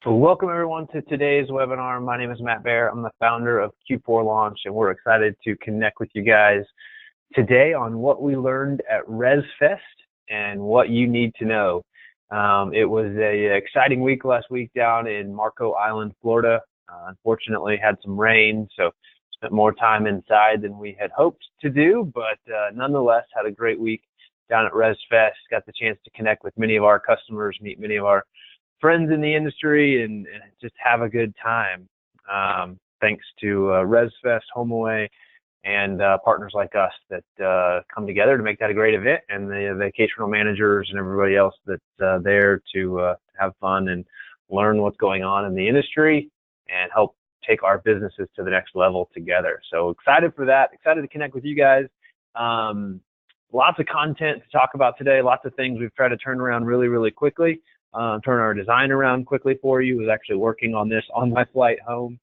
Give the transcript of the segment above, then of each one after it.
So welcome everyone to today's webinar. My name is Matt Bear. I'm the founder of Q4Launch, and we're excited to connect with you guys today on what we learned at RezFest and what you need to know. It was an exciting week last week down in Marco Island, Florida. Unfortunately, had some rain, so spent more time inside than we had hoped to do, but nonetheless, had a great week down at RezFest. Got the chance to connect with many of our customers, meet many of our friends in the industry, and just have a good time. Thanks to RezFest, HomeAway, and partners like us that come together to make that a great event, and the vacational managers and everybody else that's there to have fun and learn what's going on in the industry and help take our businesses to the next level together. So excited for that, excited to connect with you guys. Lots of content to talk about today, lots of things we've tried to turn around really quickly. Turn our design around quickly for you. I was actually working on this on my flight home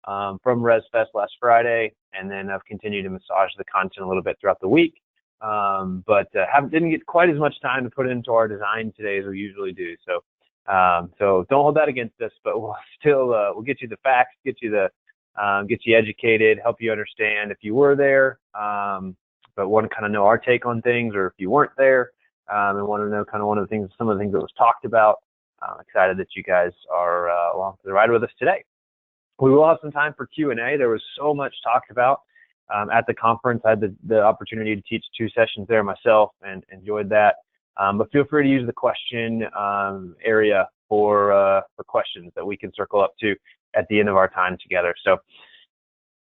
from RezFest last Friday, and then I've continued to massage the content a little bit throughout the week, but didn't get quite as much time to put into our design today as we usually do. So don't hold that against us, but we'll still we'll get you the facts, get you educated, help you understand if you were there, but want to kind of know our take on things, or if you weren't there. And want to know kind of some of the things that was talked about. Excited that you guys are along for the ride with us today. We will have some time for Q&A. There was so much talked about at the conference. I had the opportunity to teach 2 sessions there myself and enjoyed that. But feel free to use the question area for questions that we can circle up to at the end of our time together. So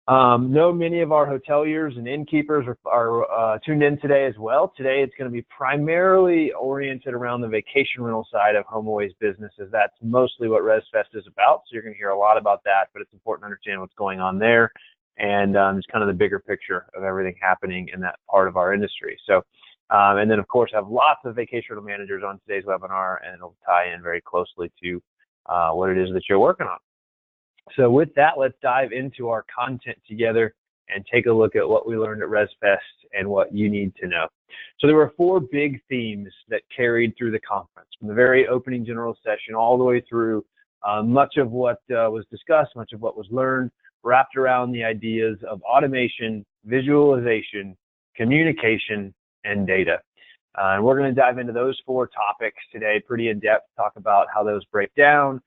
know many of our hoteliers and innkeepers are tuned in today as well. Today it's going to be primarily oriented around the vacation rental side of HomeAway's business, as that's mostly what RezFest is about. So you're going to hear a lot about that, but it's important to understand what's going on there and just kind of the bigger picture of everything happening in that part of our industry. So, and then of course I have lots of vacation rental managers on today's webinar, and it'll tie in very closely to what it is that you're working on. So with that, let's dive into our content together and take a look at what we learned at RezFest and what you need to know. So there were 4 big themes that carried through the conference, from the very opening general session all the way through. Much of what was discussed, much of what was learned, wrapped around the ideas of automation, visualization, communication, and data. And we're going to dive into those 4 topics today pretty in depth, talk about how those break down,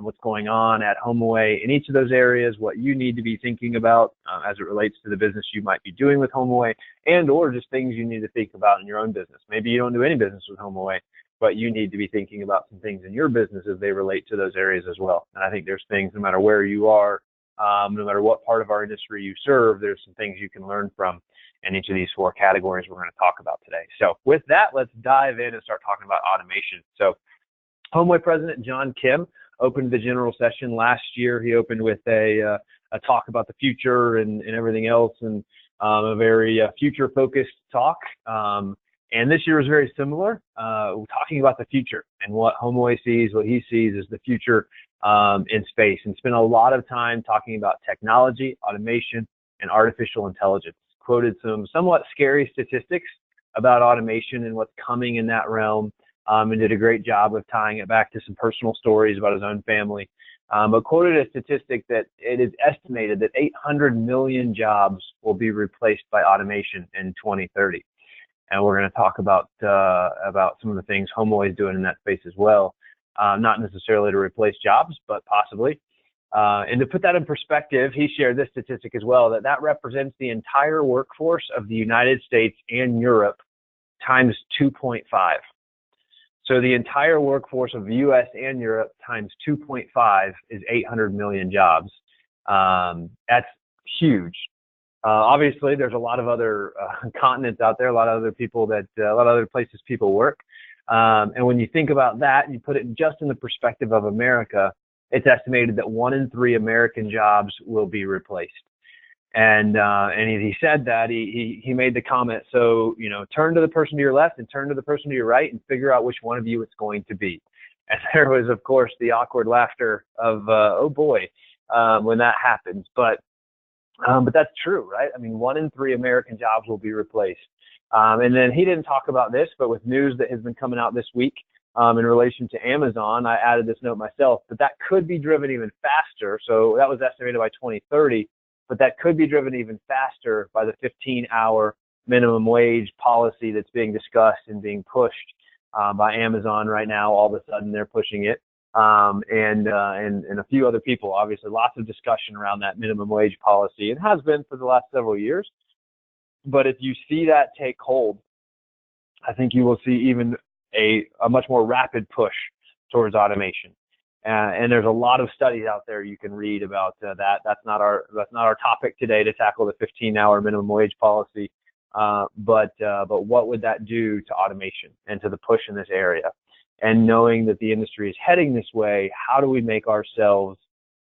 what's going on at HomeAway in each of those areas, what you need to be thinking about as it relates to the business you might be doing with HomeAway, and or just things you need to think about in your own business. Maybe you don't do any business with HomeAway, but you need to be thinking about some things in your business as they relate to those areas as well. And I think there's things, no matter where you are, no matter what part of our industry you serve, there's some things you can learn from in each of these 4 categories we're going to talk about today. So with that, let's dive in and start talking about automation. So HomeAway President John Kim opened the general session last year. He opened with a talk about the future and everything else, and a very future-focused talk. And this year was very similar, talking about the future and what HomeAway sees, what he sees as the future in space, and spent a lot of time talking about technology, automation, and artificial intelligence. Quoted some somewhat scary statistics about automation and what's coming in that realm. And did a great job of tying it back to some personal stories about his own family. But quoted a statistic that it is estimated that 800 million jobs will be replaced by automation in 2030. And we're going to talk about some of the things HomeAway is doing in that space as well. Not necessarily to replace jobs, but possibly. And to put that in perspective, he shared this statistic as well, that represents the entire workforce of the United States and Europe times 2.5. So the entire workforce of the U.S. and Europe times 2.5 is 800 million jobs. That's huge. Obviously, there's a lot of other continents out there, a lot of other places people work. And when you think about that and you put it just in the perspective of America, it's estimated that 1 in 3 American jobs will be replaced. And he said that he made the comment, so, turn to the person to your left and turn to the person to your right and figure out which one of you it's going to be. And there was, of course, the awkward laughter of, oh boy, when that happens. But that's true, right? I mean, 1 in 3 American jobs will be replaced. And then he didn't talk about this, but with news that has been coming out this week, in relation to Amazon. I added this note myself, but that could be driven even faster. So that was estimated by 2030, but that could be driven even faster by the 15-hour minimum wage policy that's being discussed and being pushed by Amazon right now. All of a sudden, they're pushing it, and a few other people. Obviously, lots of discussion around that minimum wage policy. It has been for the last several years. But if you see that take hold, I think you will see even a much more rapid push towards automation. And there's a lot of studies out there you can read about that. That's not our topic today to tackle the 15-hour minimum wage policy. But what would that do to automation and to the push in this area? And knowing that the industry is heading this way, how do we make ourselves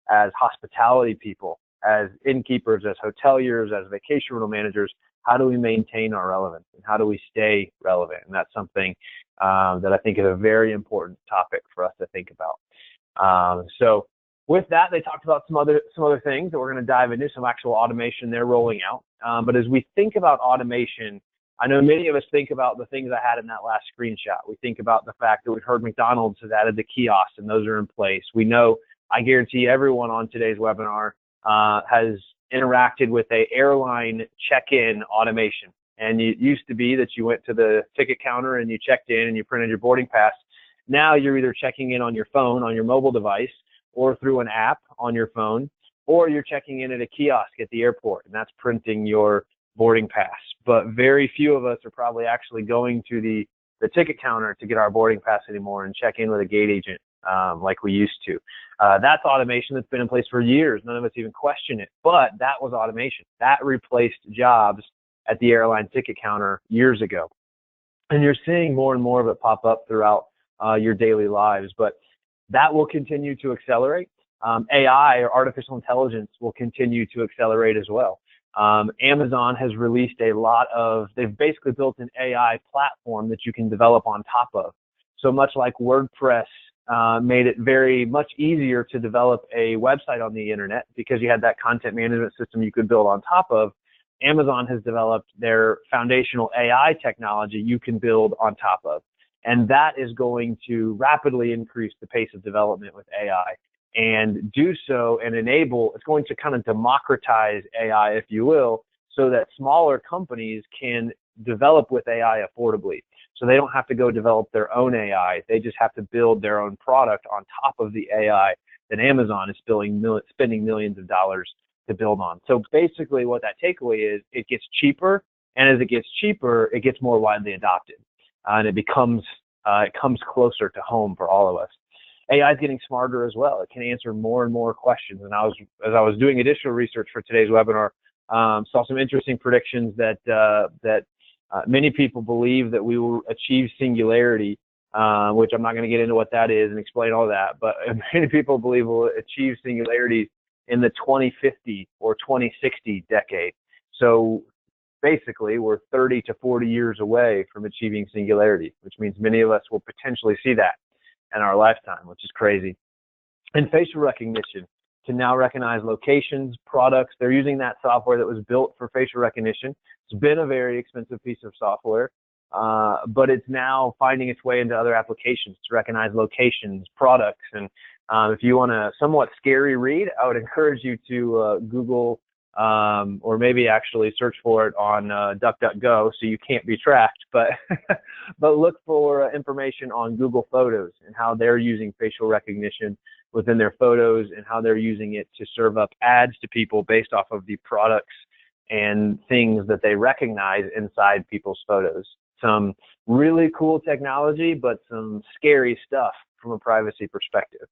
as hospitality people, as innkeepers, as hoteliers, as vacation rental managers, how do we maintain our relevance and how do we stay relevant? And that's something that I think is a very important topic for us to think about. So with that, they talked about some other things that we're going to dive into, some actual automation they're rolling out. But as we think about automation, I know many of us think about the things I had in that last screenshot. We think about the fact that we've heard McDonald's has added the kiosks and those are in place. We know, I guarantee everyone on today's webinar has interacted with a airline check-in automation. And it used to be that you went to the ticket counter and you checked in and you printed your boarding pass. Now you're either checking in on your phone, on your mobile device, or through an app on your phone, or you're checking in at a kiosk at the airport, and that's printing your boarding pass. But very few of us are probably actually going to the ticket counter to get our boarding pass anymore and check in with a gate agent like we used to. That's automation that's been in place for years. None of us even question it, but that was automation. That replaced jobs at the airline ticket counter years ago. And you're seeing more and more of it pop up throughout your daily lives, but that will continue to accelerate. AI, or artificial intelligence, will continue to accelerate as well. Amazon has released they've basically built an AI platform that you can develop on top of. So much like WordPress made it very much easier to develop a website on the internet because you had that content management system you could build on top of, Amazon has developed their foundational AI technology you can build on top of. And that is going to rapidly increase the pace of development with AI and do so and it's going to kind of democratize AI, if you will, so that smaller companies can develop with AI affordably. So they don't have to go develop their own AI. They just have to build their own product on top of the AI that Amazon is spending millions of dollars to build on. So basically what that takeaway is, it gets cheaper, and as it gets cheaper, it gets more widely adopted. And it comes closer to home for all of us. AI is getting smarter as well. It can answer more and more questions. And as I was doing additional research for today's webinar, saw some interesting predictions that many people believe that we will achieve singularity, which I'm not going to get into what that is and explain all that, but many people believe we'll achieve singularity in the 2050 or 2060 decade. So basically, we're 30 to 40 years away from achieving singularity, which means many of us will potentially see that in our lifetime, which is crazy. And facial recognition can now recognize locations, products. They're using that software that was built for facial recognition. It's been a very expensive piece of software, but it's now finding its way into other applications to recognize locations, products. And if you want a somewhat scary read, I would encourage you to Google or maybe actually search for it on DuckDuckGo so you can't be tracked, but look for information on Google Photos and how they're using facial recognition within their photos and how they're using it to serve up ads to people based off of the products and things that they recognize inside people's photos. Some really cool technology, but some scary stuff from a privacy perspective.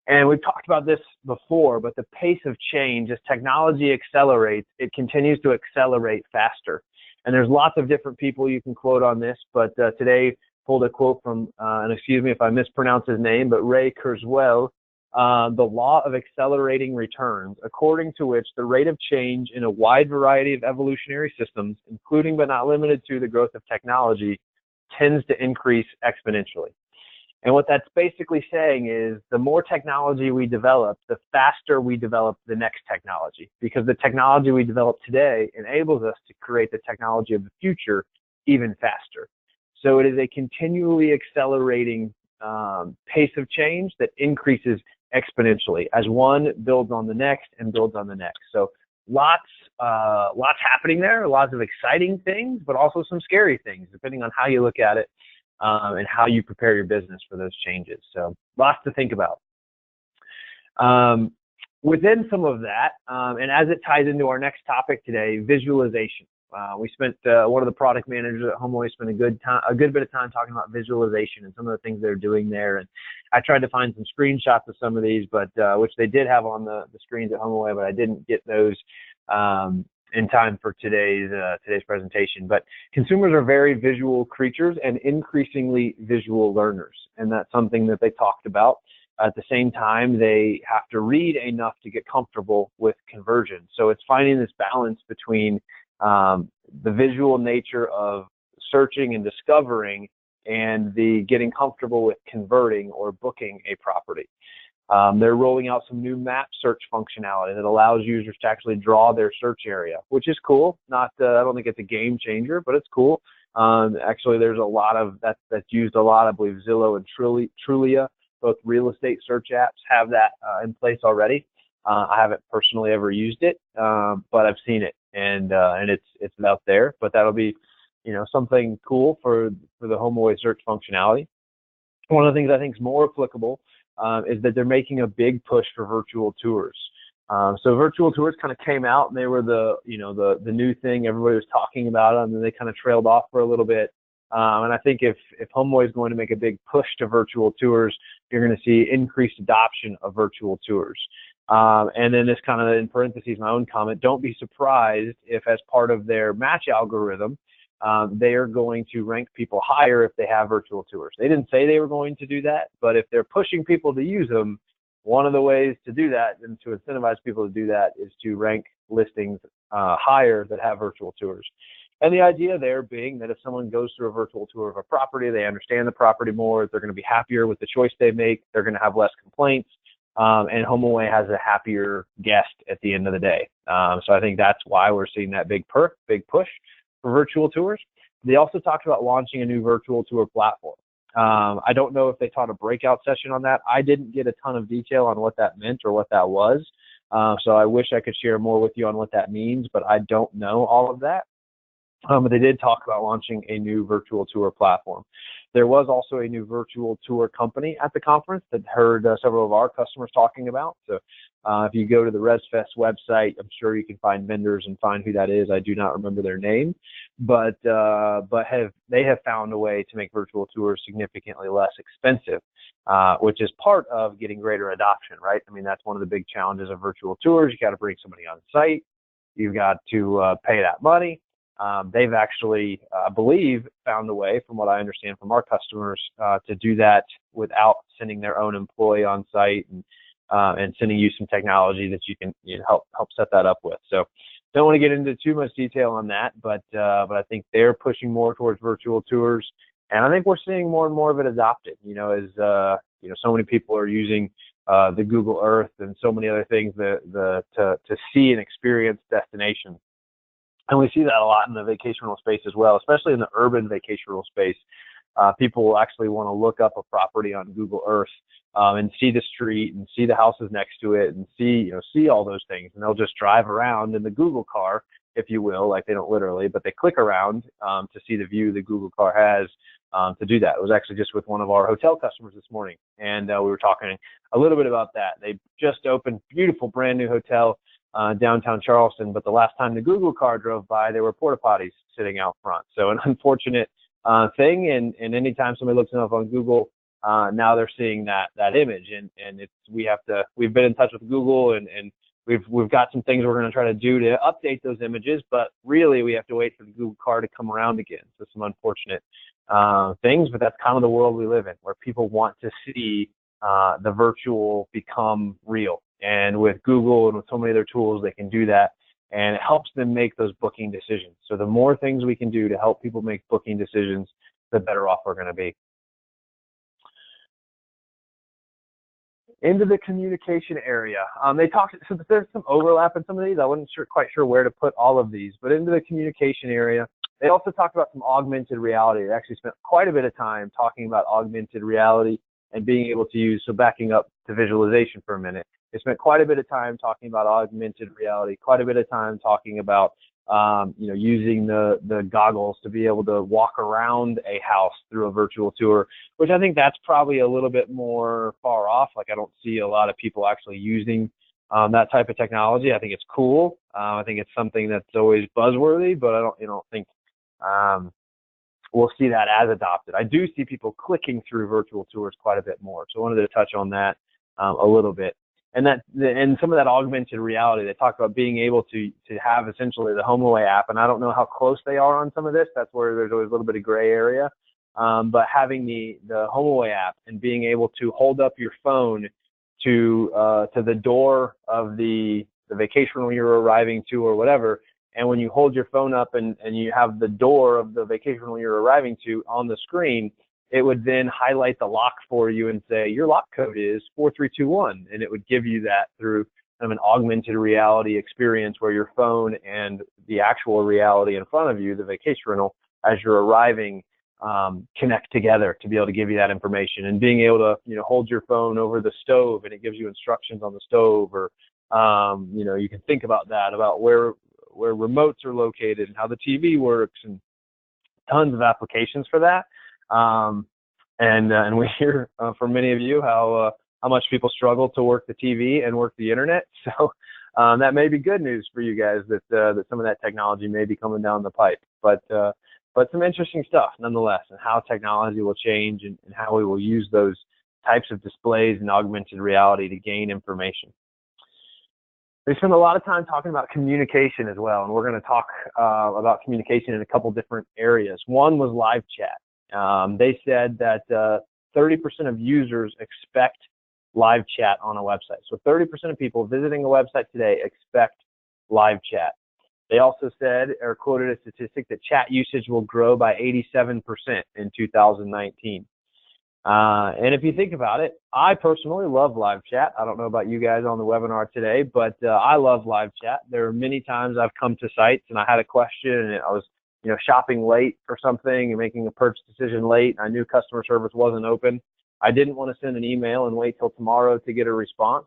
And we've talked about this before, but the pace of change, as technology accelerates, it continues to accelerate faster. And there's lots of different people you can quote on this, but today pulled a quote from, and excuse me if I mispronounce his name, but Ray Kurzweil, the law of accelerating returns, according to which the rate of change in a wide variety of evolutionary systems, including but not limited to the growth of technology, tends to increase exponentially. And what that's basically saying is the more technology we develop, the faster we develop the next technology, because the technology we develop today enables us to create the technology of the future even faster. So it is a continually accelerating pace of change that increases exponentially as one builds on the next and builds on the next. So lots happening there, lots of exciting things, but also some scary things, depending on how you look at it and how you prepare your business for those changes. So lots to think about. Within some of that, and as it ties into our next topic today, visualization. We spent one of the product managers at HomeAway spent a good bit of time talking about visualization and some of the things they're doing there. And I tried to find some screenshots of some of these, but which they did have on the screens at HomeAway, but I didn't get those in time for today's presentation. But consumers are very visual creatures and increasingly visual learners, and that's something that they talked about. At the same time, they have to read enough to get comfortable with conversion. So it's finding this balance between the visual nature of searching and discovering and the getting comfortable with converting or booking a property. They're rolling out some new map search functionality that allows users to actually draw their search area, which is cool. I don't think it's a game changer, but it's cool. Actually, there's a lot of that's used a lot. I believe Zillow and Trulia, both real estate search apps, have that in place already. I haven't personally ever used it, but I've seen it, and it's out there. But that'll be, something cool for the HomeAway search functionality. One of the things I think is more applicable is that they're making a big push for virtual tours. So virtual tours kind of came out, and they were the new thing. Everybody was talking about them, and then they kind of trailed off for a little bit. And I think if HomeAway is going to make a big push to virtual tours, you're going to see increased adoption of virtual tours. And then this kind of, in parentheses, my own comment, don't be surprised if as part of their match algorithm, they are going to rank people higher if they have virtual tours. They didn't say they were going to do that, but if they're pushing people to use them, one of the ways to do that and to incentivize people to do that is to rank listings higher that have virtual tours. And the idea there being that if someone goes through a virtual tour of a property, they understand the property more, they're going to be happier with the choice they make, they're going to have less complaints, and HomeAway has a happier guest at the end of the day. So I think that's why we're seeing that big push for virtual tours. They also talked about launching a new virtual tour platform. I don't know if they taught a breakout session on that. I didn't get a ton of detail on what that meant or what that was. So I wish I could share more with you on what that means, but I don't know all of that. But they did talk about launching a new virtual tour platform. There was also a new virtual tour company at the conference that heard several of our customers talking about. So if you go to the RezFest website, I'm sure you can find vendors and find who that is. I do not remember their name, but they have found a way to make virtual tours significantly less expensive, which is part of getting greater adoption, right? I mean, that's one of the big challenges of virtual tours. You got to bring somebody on site. You've got to pay that money. They've actually, I believe, found a way, from what I understand from our customers, to do that without sending their own employee on site and sending you some technology that you can help set that up with. So don't want to get into too much detail on that, but I think they're pushing more towards virtual tours, and I think we're seeing more and more of it adopted. As so many people are using the Google Earth and so many other things to see and experience destinations. And we see that a lot in the vacational space as well, especially in the urban vacational space. People will actually want to look up a property on Google Earth and see the street and see the houses next to it and see all those things. And they'll just drive around in the Google car, if you will, like they don't literally, but they click around to see the view the Google car has to do that. It was actually just with one of our hotel customers this morning, and we were talking a little bit about that. They just opened beautiful brand new hotel downtown Charleston, but the last time the Google car drove by, there were porta potties sitting out front. So an unfortunate thing, and anytime somebody looks enough on Google, now they're seeing that image, and we've been in touch with Google, and we've got some things we're going to try to do to update those images, but really we have to wait for the Google car to come around again. So some unfortunate things, but that's kind of the world we live in, where people want to see the virtual become real. And with Google and with so many other tools, they can do that, and it helps them make those booking decisions. So the more things we can do to help people make booking decisions, the better off we're going to be. Into the communication area. They talked, so there's some overlap in some of these. I wasn't quite sure where to put all of these, but into the communication area, They also talked about some augmented reality. They actually spent quite a bit of time talking about augmented reality and being able to use, so backing up to visualization for a minute, they spent quite a bit of time talking about augmented reality, quite a bit of time talking about using the goggles to be able to walk around a house through a virtual tour, which I think that's probably a little bit more far off. Like, I don't see a lot of people actually using that type of technology. I think it's cool. I think it's something that's always buzzworthy, but I don't think we'll see that as adopted. I do see people clicking through virtual tours quite a bit more. So I wanted to touch on that a little bit. And some of that augmented reality, they talk about being able to have essentially the HomeAway app. And I don't know how close they are on some of this. That's where there's always a little bit of gray area. But having the HomeAway app and being able to hold up your phone to the door of the vacation rental you're arriving to or whatever, and when you hold your phone up and you have the door of the vacation rental you're arriving to on the screen, it would then highlight the lock for you and say, your lock code is 4321. And it would give you that through kind of an augmented reality experience where your phone and the actual reality in front of you, the vacation rental, as you're arriving, connect together to be able to give you that information. And being able to, hold your phone over the stove and it gives you instructions on the stove, or, you can think about that, about where remotes are located and how the TV works, and tons of applications for that. And we hear from many of you how much people struggle to work the TV and work the internet. So that may be good news for you guys that some of that technology may be coming down the pipe. But some interesting stuff nonetheless, and how technology will change and how we will use those types of displays and augmented reality to gain information. They spend a lot of time talking about communication as well, and we're going to talk about communication in a couple different areas. One was live chat. They said that 30% of users expect live chat on a website. So 30% of people visiting a website today expect live chat. They also said, or quoted a statistic, that chat usage will grow by 87% in 2019. And if you think about it, I personally love live chat. I don't know about you guys on the webinar today, but I love live chat. There are many times I've come to sites and I had a question and I was shopping late for something and making a purchase decision late. I knew customer service wasn't open. I didn't want to send an email and wait till tomorrow to get a response.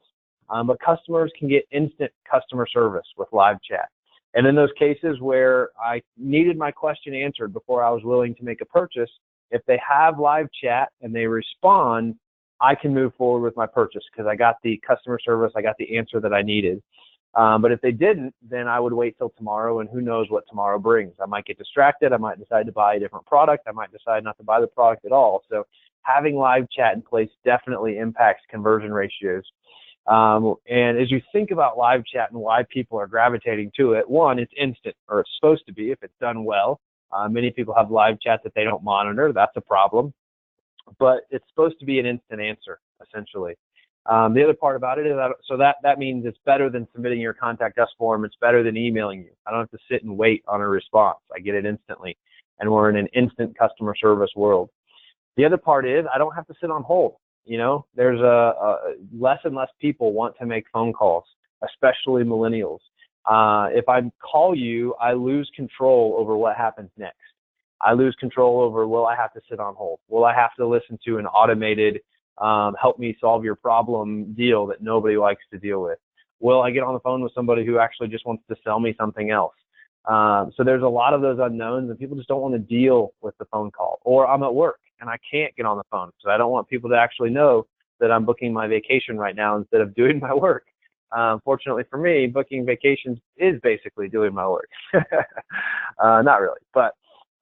But customers can get instant customer service with live chat. And in those cases where I needed my question answered before I was willing to make a purchase, if they have live chat and they respond, I can move forward with my purchase because I got the customer service, I got the answer that I needed. But if they didn't, then I would wait till tomorrow, and who knows what tomorrow brings. I might get distracted. I might decide to buy a different product. I might decide not to buy the product at all. So having live chat in place definitely impacts conversion ratios. And as you think about live chat and why people are gravitating to it, one, it's instant, or it's supposed to be if it's done well. Many people have live chat that they don't monitor. That's a problem. But it's supposed to be an instant answer, essentially. The other part about it is that means it's better than submitting your contact us form. It's better than emailing you. I don't have to sit and wait on a response. I get it instantly. And we're in an instant customer service world. The other part is I don't have to sit on hold. There's less and less people want to make phone calls, especially millennials. If I call you, I lose control over what happens next. I lose control over, will I have to sit on hold? Will I have to listen to an automated help me solve your problem deal that nobody likes to deal with? Will I get on the phone with somebody who actually just wants to sell me something else? So there's a lot of those unknowns, and people just don't want to deal with the phone call. Or I'm at work and I can't get on the phone, so I don't want people to actually know that I'm booking my vacation right now instead of doing my work. Fortunately for me, booking vacations is basically doing my work. Not really, but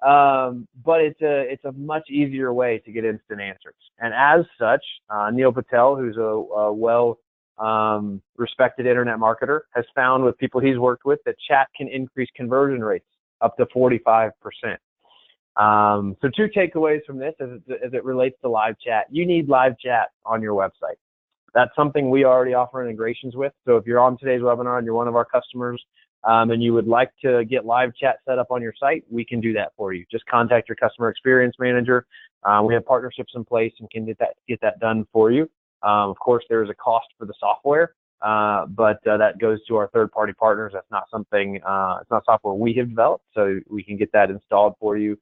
it's a much easier way to get instant answers. And as such, Neil Patel, who's a respected internet marketer, has found with people he's worked with that chat can increase conversion rates up to 45%. So two takeaways from this as it relates to live chat. You need live chat on your website. That's something we already offer integrations with. So if you're on today's webinar and you're one of our customers and you would like to get live chat set up on your site, we can do that for you. Just contact your customer experience manager. We have partnerships in place and can get that done for you. Of course, there is a cost for the software, but that goes to our third-party partners. That's not something, it's not software we have developed, so we can get that installed for you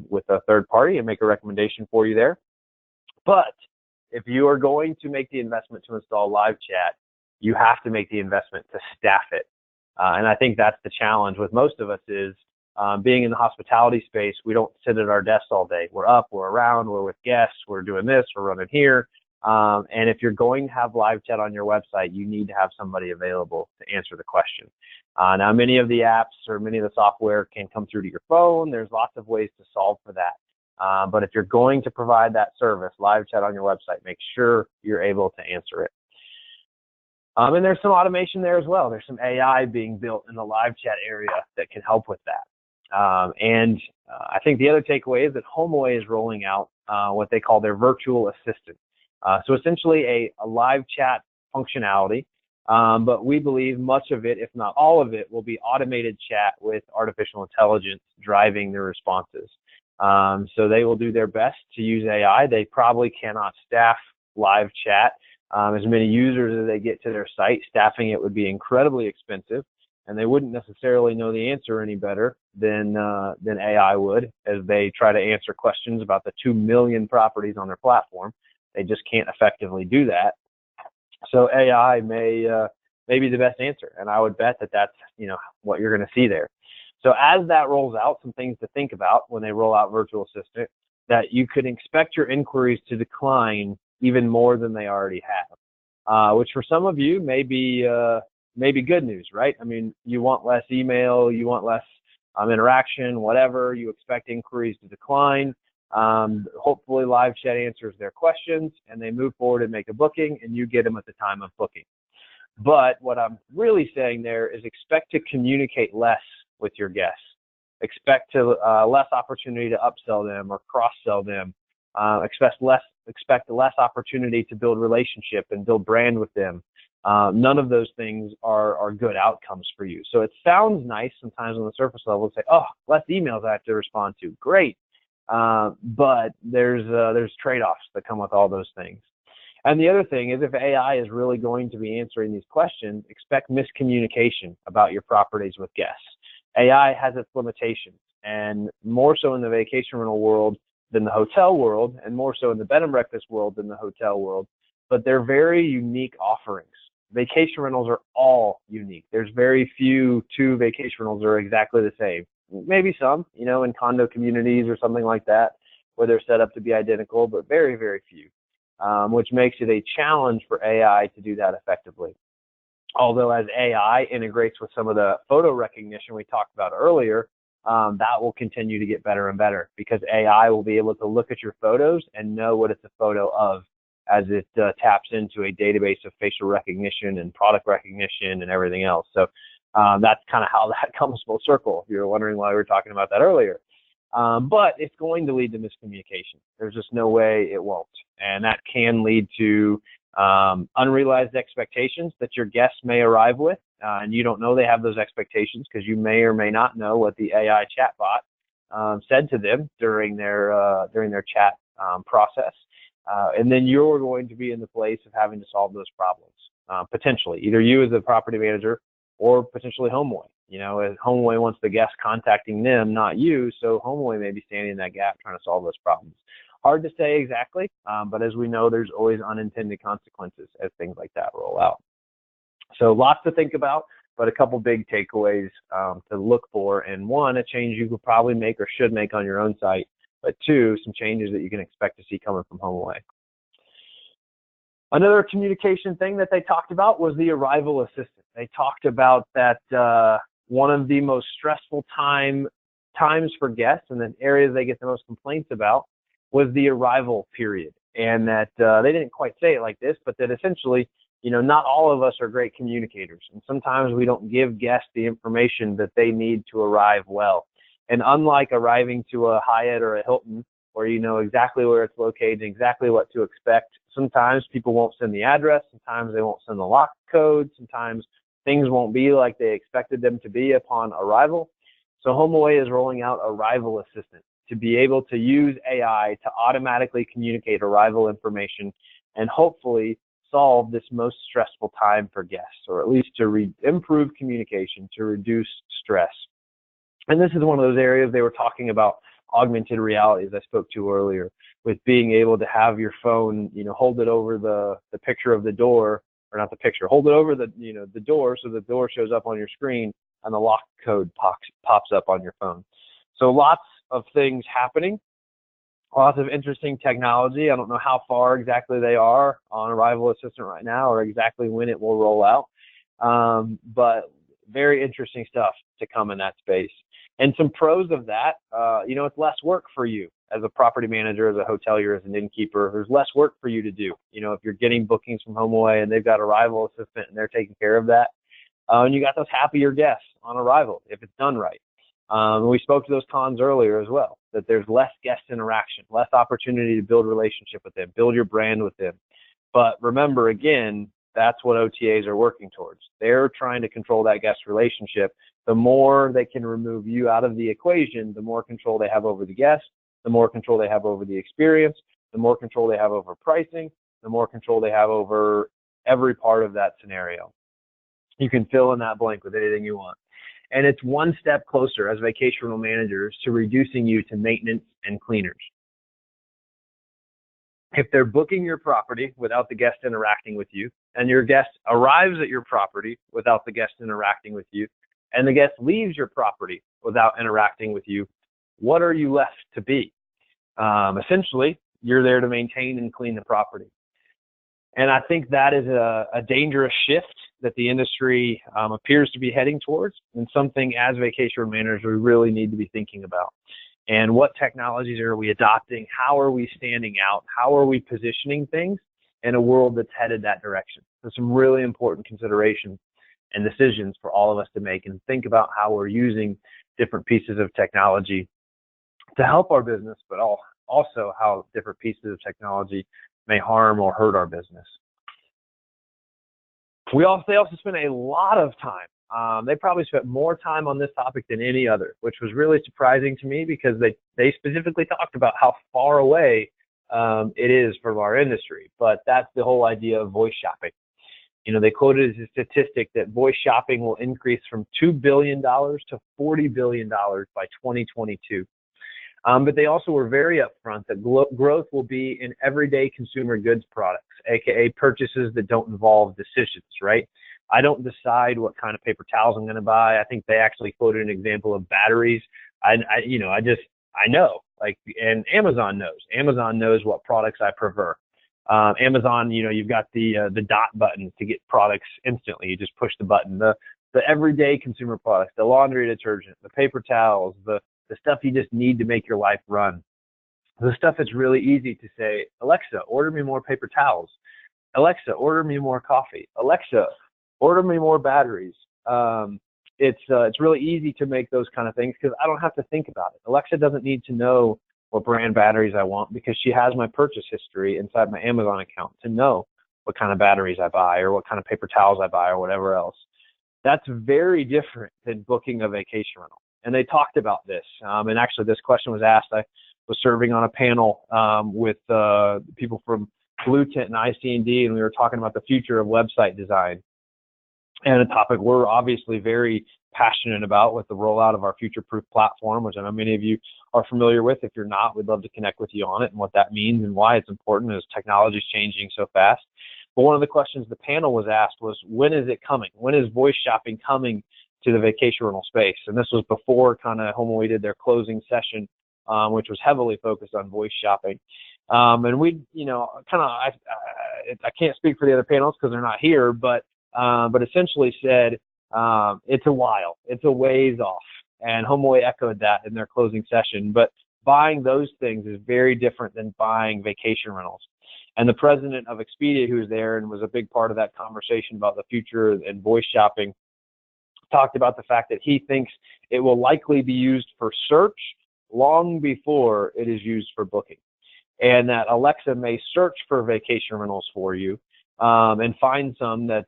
with a third party and make a recommendation for you there. But if you are going to make the investment to install live chat, you have to make the investment to staff it. And I think that's the challenge with most of us is being in the hospitality space, we don't sit at our desks all day. We're up, we're around, we're with guests, we're doing this, we're running here. And if you're going to have live chat on your website, you need to have somebody available to answer the question. Now, many of the apps or many of the software can come through to your phone. There's lots of ways to solve for that. But if you're going to provide that service, live chat on your website, make sure you're able to answer it. And there's some automation there as well. There's some AI being built in the live chat area that can help with that. I think the other takeaway is that HomeAway is rolling out what they call their virtual assistant. So essentially a live chat functionality, but we believe much of it, if not all of it, will be automated chat with artificial intelligence driving the responses. So they will do their best to use AI. They probably cannot staff live chat. As many users as they get to their site, staffing it would be incredibly expensive, and they wouldn't necessarily know the answer any better than AI would as they try to answer questions about the 2 million properties on their platform. They just can't effectively do that. So AI may be the best answer, and I would bet that that's what you're going to see there. So as that rolls out, some things to think about when they roll out Virtual Assistant, that you could expect your inquiries to decline even more than they already have, which for some of you may be good news, right? I mean, you want less email, you want less interaction, whatever. You expect inquiries to decline. Hopefully live chat answers their questions and they move forward and make a booking and you get them at the time of booking. But what I'm really saying there is expect to communicate less with your guests. Expect less opportunity to upsell them or cross-sell them. Expect less opportunity to build relationship and build brand with them. None of those things are good outcomes for you. So it sounds nice sometimes on the surface level to say, oh, less emails I have to respond to. Great. But there's trade-offs that come with all those things. And the other thing is if AI is really going to be answering these questions, expect miscommunication about your properties with guests. AI has its limitations, and more so in the vacation rental world than the hotel world, and more so in the bed and breakfast world than the hotel world, but they're very unique offerings. Vacation rentals are all unique. There's very few two vacation rentals that are exactly the same. Maybe some, in condo communities or something like that, where they're set up to be identical, but very, very few, which makes it a challenge for AI to do that effectively. Although as AI integrates with some of the photo recognition we talked about earlier, that will continue to get better and better because AI will be able to look at your photos and know what it's a photo of as it taps into a database of facial recognition and product recognition and everything else. So that's kind of how that comes full circle, if you were wondering why we were talking about that earlier. But it's going to lead to miscommunication. There's just no way it won't. And that can lead to unrealized expectations that your guests may arrive with, and you don't know they have those expectations because you may or may not know what the AI chatbot said to them during their chat process. And then you're going to be in the place of having to solve those problems, potentially, either you as a property manager or potentially HomeAway. As HomeAway wants the guest contacting them, not you, so HomeAway may be standing in that gap trying to solve those problems. Hard to say exactly, but as we know, there's always unintended consequences as things like that roll out. So lots to think about, but a couple big takeaways to look for. And one, a change you could probably make or should make on your own site, but two, some changes that you can expect to see coming from HomeAway. Another communication thing that they talked about was the arrival assistant. They talked about that one of the most stressful times for guests and the areas they get the most complaints about was the arrival period. And that they didn't quite say it like this, but that essentially, not all of us are great communicators. And sometimes we don't give guests the information that they need to arrive well. And unlike arriving to a Hyatt or a Hilton, where you know exactly where it's located and exactly what to expect, sometimes people won't send the address, sometimes they won't send the lock code, sometimes things won't be like they expected them to be upon arrival. So HomeAway is rolling out Arrival Assistant to be able to use AI to automatically communicate arrival information and hopefully solve this most stressful time for guests, or at least to improve communication, to reduce stress. And this is one of those areas they were talking about augmented reality, as I spoke to earlier, with being able to have your phone, hold it over the picture of the door, or not the picture, hold it over the door, so the door shows up on your screen and the lock code pops up on your phone. So lots of things happening, lots of interesting technology. I don't know how far exactly they are on Arrival Assistant right now, or exactly when it will roll out, but very interesting stuff to come in that space. And some pros of that, it's less work for you as a property manager, as a hotelier, as an innkeeper. There's less work for you to do. If you're getting bookings from HomeAway and they've got Arrival Assistant and they're taking care of that, and you got those happier guests on arrival if it's done right. We spoke to those cons earlier as well, that there's less guest interaction, less opportunity to build relationship with them, build your brand with them. But remember, again, that's what OTAs are working towards. They're trying to control that guest relationship. The more they can remove you out of the equation, the more control they have over the guest, the more control they have over the experience, the more control they have over pricing, the more control they have over every part of that scenario. You can fill in that blank with anything you want. And it's one step closer as vacation rental managers to reducing you to maintenance and cleaners. If they're booking your property without the guest interacting with you, and your guest arrives at your property without the guest interacting with you, and the guest leaves your property without interacting with you, what are you left to be? Essentially, you're there to maintain and clean the property. And I think that is a dangerous shift that the industry appears to be heading towards, and something as vacation managers we really need to be thinking about. And what technologies are we adopting? How are we standing out? How are we positioning things in a world that's headed that direction? So some really important considerations and decisions for all of us to make, and think about how we're using different pieces of technology to help our business, but also how different pieces of technology may harm or hurt our business. They also spent a lot of time. They probably spent more time on this topic than any other, which was really surprising to me, because they specifically talked about how far away it is from our industry. But that's the whole idea of voice shopping. They quoted a statistic that voice shopping will increase from $2 billion to $40 billion by 2022. But they also were very upfront that growth will be in everyday consumer goods products, aka purchases that don't involve decisions, right? I don't decide what kind of paper towels I'm going to buy. I think they actually quoted an example of batteries. I know, and Amazon knows. Amazon knows what products I prefer. Amazon, you've got the dot button to get products instantly. You just push the button. The everyday consumer products, the laundry detergent, the paper towels, the stuff you just need to make your life run. The stuff that's really easy to say, Alexa, order me more paper towels. Alexa, order me more coffee. Alexa, order me more batteries. It's really easy to make those kind of things because I don't have to think about it. Alexa doesn't need to know what brand batteries I want because she has my purchase history inside my Amazon account to know what kind of batteries I buy or what kind of paper towels I buy or whatever else. That's very different than booking a vacation rental. And they talked about this. And actually, this question was asked. I was serving on a panel with people from Blue Tent and IC&D, and we were talking about the future of website design. And a topic we're obviously very passionate about with the rollout of our future-proof platform, which I know many of you are familiar with. If you're not, we'd love to connect with you on it and what that means and why it's important as technology is changing so fast. But one of the questions the panel was asked was, when is it coming? When is voice shopping coming to the vacation rental space? And this was before kind of HomeAway did their closing session, which was heavily focused on voice shopping. And we, I can't speak for the other panels because they're not here, but essentially said it's a while, it's a ways off. And HomeAway echoed that in their closing session. But buying those things is very different than buying vacation rentals. And the president of Expedia, who was there and was a big part of that conversation about the future and voice shopping, talked about the fact that he thinks it will likely be used for search long before it is used for booking. And that Alexa may search for vacation rentals for you and find some that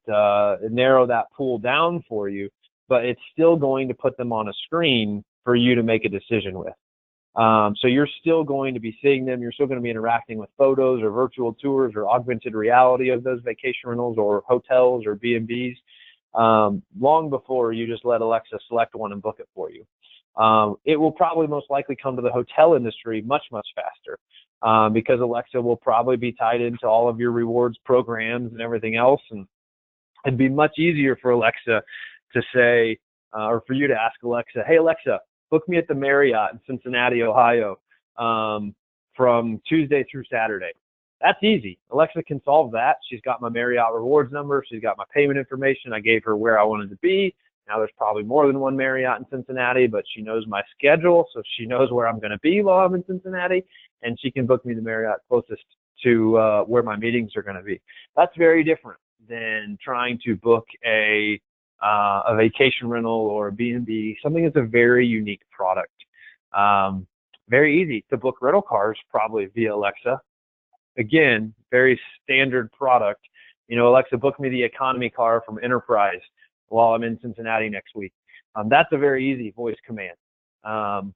narrow that pool down for you, but it's still going to put them on a screen for you to make a decision with. So you're still going to be seeing them. You're still going to be interacting with photos or virtual tours or augmented reality of those vacation rentals or hotels or B&Bs long before you just let Alexa select one and book it for you. It will probably most likely come to the hotel industry much, much faster because Alexa will probably be tied into all of your rewards programs and everything else. And it'd be much easier for Alexa to say, or for you to ask Alexa, hey, Alexa, book me at the Marriott in Cincinnati, Ohio, from Tuesday through Saturday. That's easy. Alexa can solve that. She's got my Marriott rewards number. She's got my payment information. I gave her where I wanted to be. Now there's probably more than one Marriott in Cincinnati, but she knows my schedule, so she knows where I'm going to be while I'm in Cincinnati, and she can book me the Marriott closest to where my meetings are going to be. That's very different than trying to book a vacation rental or a B&B, something that's a very unique product. Very easy to book rental cars probably via Alexa. Again, very standard product. You know, Alexa, book me the economy car from Enterprise while I'm in Cincinnati next week. That's a very easy voice command,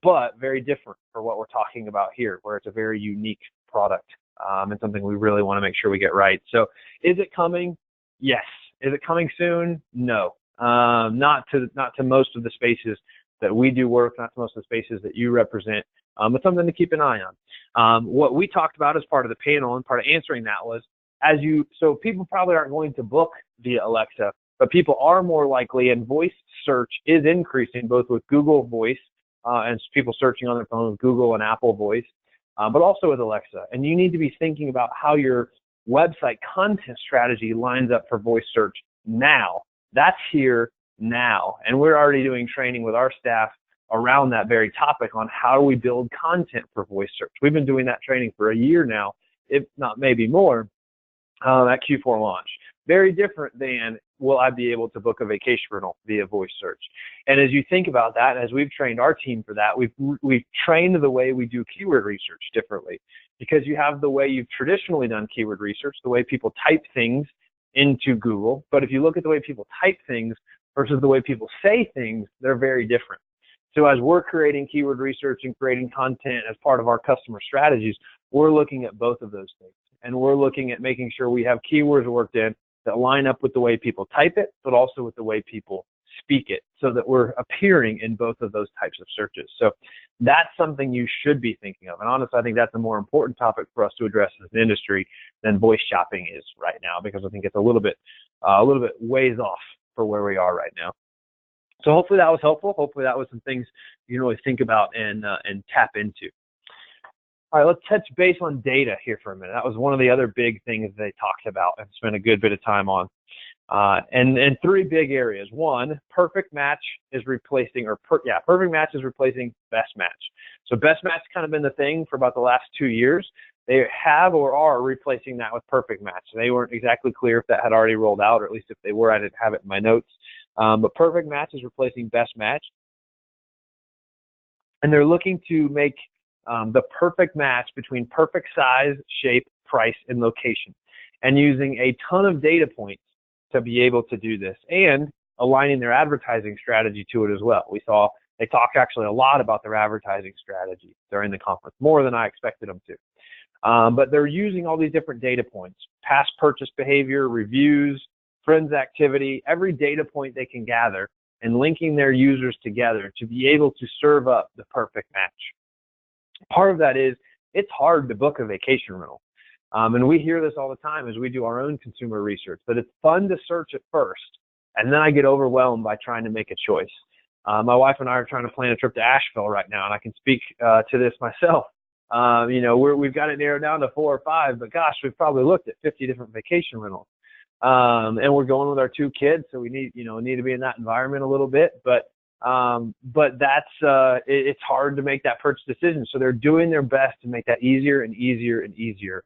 but very different for what we're talking about here, where it's a very unique product and something we really want to make sure we get right. So is it coming? Yes. Is it coming soon? No. Not to most of the spaces that we do work, not to most of the spaces that you represent, but something to keep an eye on. What we talked about as part of the panel and part of answering that was, so people probably aren't going to book via Alexa, but people are more likely, and voice search is increasing both with Google Voice and people searching on their phone with Google and Apple Voice, but also with Alexa. And you need to be thinking about how your website content strategy lines up for voice search now. That's here now. And we're already doing training with our staff around that very topic on how do we build content for voice search. We've been doing that training for a year now, if not maybe more, at Q4 Launch. Very different than will I be able to book a vacation rental via voice search. And as you think about that, as we've trained our team for that, we've trained the way we do keyword research differently, because you have the way you've traditionally done keyword research, the way people type things into Google. But if you look at the way people type things versus the way people say things, they're very different. So as we're creating keyword research and creating content as part of our customer strategies, we're looking at both of those things. And we're looking at making sure we have keywords worked in that line up with the way people type it, but also with the way people speak it, so that we're appearing in both of those types of searches. So that's something you should be thinking of. And honestly, I think that's a more important topic for us to address as an industry than voice shopping is right now, because I think it's a little bit ways off for where we are right now. So hopefully that was helpful. Hopefully that was some things you can really think about and tap into. All right, let's touch base on data here for a minute. That was one of the other big things they talked about and spent a good bit of time on. And three big areas. One, perfect match is replacing, perfect match is replacing best match. So best match has kind of been the thing for about the last 2 years. They have or are replacing that with perfect match. They weren't exactly clear if that had already rolled out, or at least if they were, I didn't have it in my notes. But perfect match is replacing best match. And they're looking to make the perfect match between perfect size, shape, price, and location, and using a ton of data points to be able to do this, and aligning their advertising strategy to it as well. We saw they talk actually a lot about their advertising strategy during the conference, more than I expected them to. But they're using all these different data points, past purchase behavior, reviews, friends activity, every data point they can gather, and linking their users together to be able to serve up the perfect match. Part of that is it's hard to book a vacation rental. And we hear this all the time as we do our own consumer research, but it's fun to search at first, and then I get overwhelmed by trying to make a choice. My wife and I are trying to plan a trip to Asheville right now, and I can speak to this myself. We've got it narrowed down to 4 or 5, but gosh, we've probably looked at 50 different vacation rentals. And we're going with our 2 kids, so we need to be in that environment a little bit, but it's hard to make that purchase decision. So they're doing their best to make that easier and easier and easier,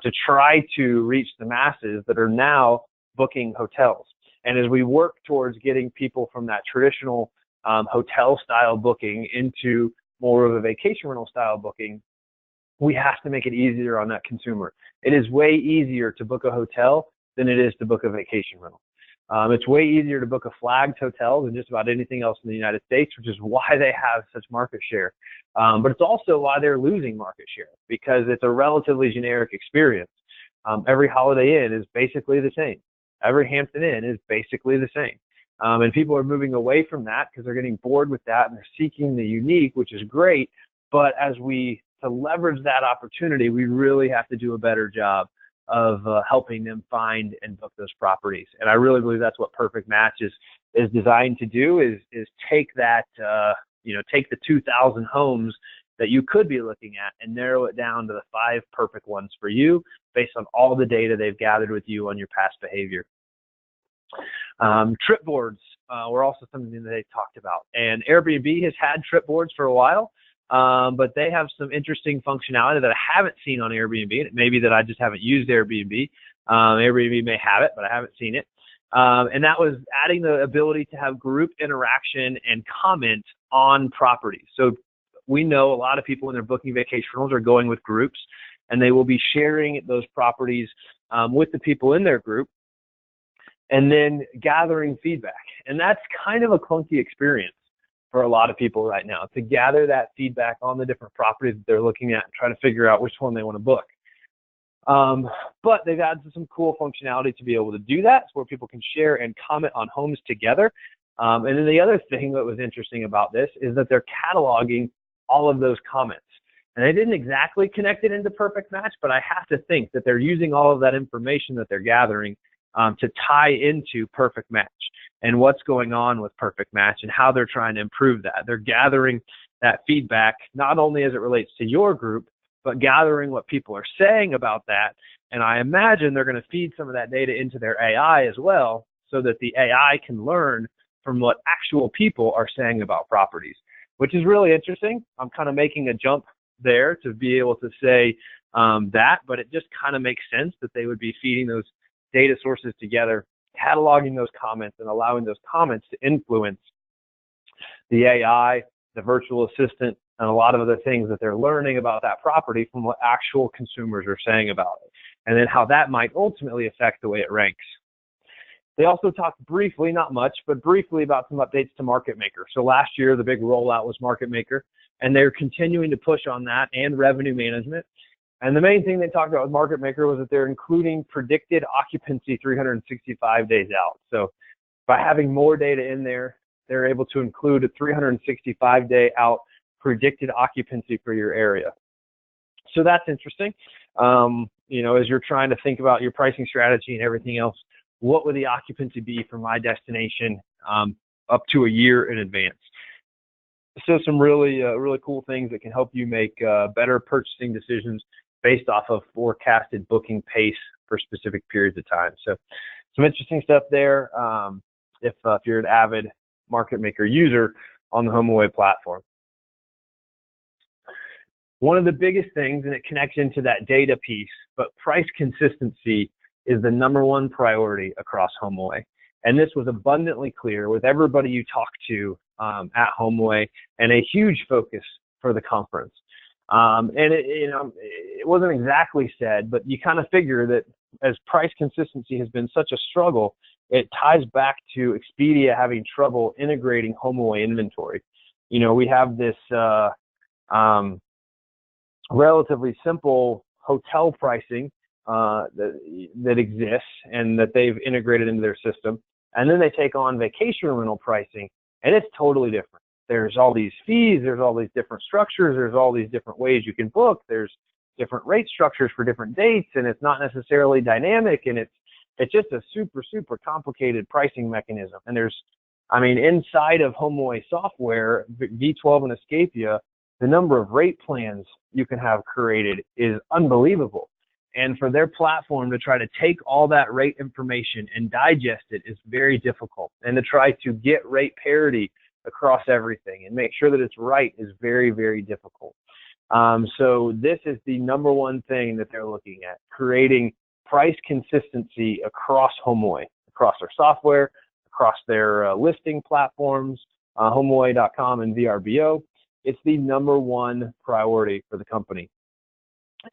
to try to reach the masses that are now booking hotels. And as we work towards getting people from that traditional hotel style booking into more of a vacation rental style booking, we have to make it easier on that consumer. It is way easier to book a hotel than it is to book a vacation rental. It's way easier to book a flagged hotel than just about anything else in the United States, which is why they have such market share. But it's also why they're losing market share, because it's a relatively generic experience. Every Holiday Inn is basically the same. Every Hampton Inn is basically the same. And people are moving away from that because they're getting bored with that and they're seeking the unique, which is great. But to leverage that opportunity, we really have to do a better job of helping them find and book those properties. And I really believe that's what Perfect Match is designed to do, is take that, take the 2,000 homes that you could be looking at and narrow it down to the 5 perfect ones for you based on all the data they've gathered with you on your past behavior. Trip boards were also something that they talked about. And Airbnb has had trip boards for a while, but they have some interesting functionality that I haven't seen on Airbnb. It may be that I just haven't used Airbnb. Airbnb may have it, but I haven't seen it. And that was adding the ability to have group interaction and comment on properties. So we know a lot of people when they're booking vacation rentals are going with groups, and they will be sharing those properties with the people in their group and then gathering feedback. And that's kind of a clunky experience for a lot of people right now, to gather that feedback on the different properties that they're looking at and try to figure out which one they want to book. But they've added some cool functionality to be able to do that, where people can share and comment on homes together. And then the other thing that was interesting about this is that they're cataloging all of those comments. And they didn't exactly connect it into Perfect Match, but I have to think that they're using all of that information that they're gathering to tie into Perfect Match and what's going on with Perfect Match and how they're trying to improve that. They're gathering that feedback not only as it relates to your group, but gathering what people are saying about that. And I imagine they're going to feed some of that data into their AI as well, so that the AI can learn from what actual people are saying about properties, which is really interesting. I'm kind of making a jump there to be able to say that, but it just kind of makes sense that they would be feeding those data sources together, cataloging those comments, and allowing those comments to influence the AI, the virtual assistant, and a lot of other things that they're learning about that property from what actual consumers are saying about it, and then how that might ultimately affect the way it ranks. They also talked briefly, not much, but briefly about some updates to Market Maker. So last year, the big rollout was Market Maker, and they're continuing to push on that and revenue management. And the main thing they talked about with Market Maker was that they're including predicted occupancy 365 days out. So by having more data in there, they're able to include a 365-day out predicted occupancy for your area. So that's interesting. As you're trying to think about your pricing strategy and everything else, what would the occupancy be for my destination up to a year in advance? So some really cool things that can help you make better purchasing decisions based off of forecasted booking pace for specific periods of time. So some interesting stuff there if you're an avid Market Maker user on the HomeAway platform. One of the biggest things, and it connects into that data piece, but price consistency is the #1 priority across HomeAway. And this was abundantly clear with everybody you talk to at HomeAway, and a huge focus for the conference. And it wasn't exactly said, but you kind of figure that as price consistency has been such a struggle, it ties back to Expedia having trouble integrating HomeAway inventory. We have this relatively simple hotel pricing that exists and that they've integrated into their system. And then they take on vacation rental pricing, and it's totally different. There's all these fees, there's all these different structures, there's all these different ways you can book, there's different rate structures for different dates, and it's not necessarily dynamic, and it's just a super, super complicated pricing mechanism. And inside of HomeAway software, V12 and Escapia, the number of rate plans you can have created is unbelievable. And for their platform to try to take all that rate information and digest it is very difficult. And to try to get rate parity across everything and make sure that it's right is very, very difficult. So this is the #1 thing that they're looking at, creating price consistency across HomeAway, across their software, across their listing platforms, HomeAway.com and VRBO. It's the #1 priority for the company.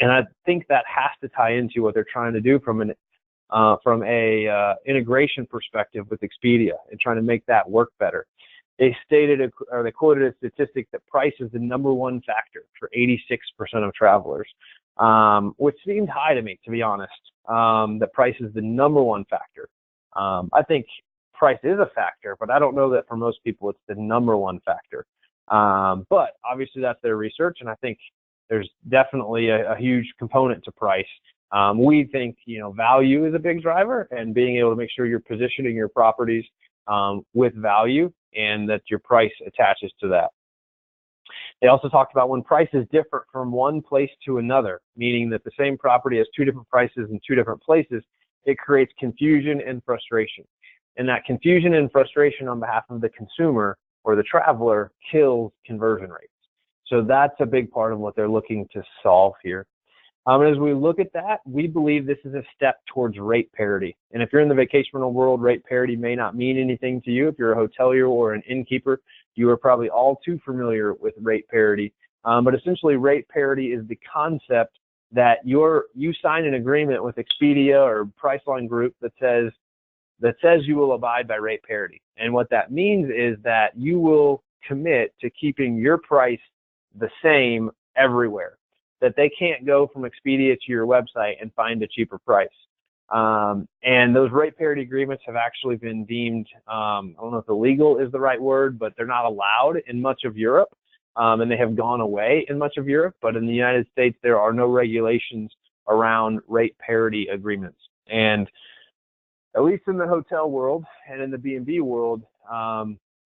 And I think that has to tie into what they're trying to do from from a integration perspective with Expedia and trying to make that work better. They quoted a statistic that price is the #1 factor for 86% of travelers, which seemed high to me, to be honest, that price is the #1 factor. I think price is a factor, but I don't know that for most people it's the #1 factor. But obviously that's their research, and I think there's definitely a huge component to price. We think, value is a big driver, and being able to make sure you're positioning your properties with value and that your price attaches to that. They also talked about when prices differ from one place to another, meaning that the same property has 2 different prices in 2 different places, it creates confusion and frustration. And that confusion and frustration on behalf of the consumer or the traveler kills conversion rates. So that's a big part of what they're looking to solve here. As we look at that, we believe this is a step towards rate parity. And if you're in the vacation rental world, rate parity may not mean anything to you. If you're a hotelier or an innkeeper, you are probably all too familiar with rate parity. But essentially, rate parity is the concept that you sign an agreement with Expedia or Priceline Group that says you will abide by rate parity. And what that means is that you will commit to keeping your price the same everywhere, that they can't go from Expedia to your website and find a cheaper price. And those rate parity agreements have actually been deemed, I don't know if illegal is the right word, but they're not allowed in much of Europe, and they have gone away in much of Europe. But in the United States, there are no regulations around rate parity agreements. And at least in the hotel world and in the B&B world,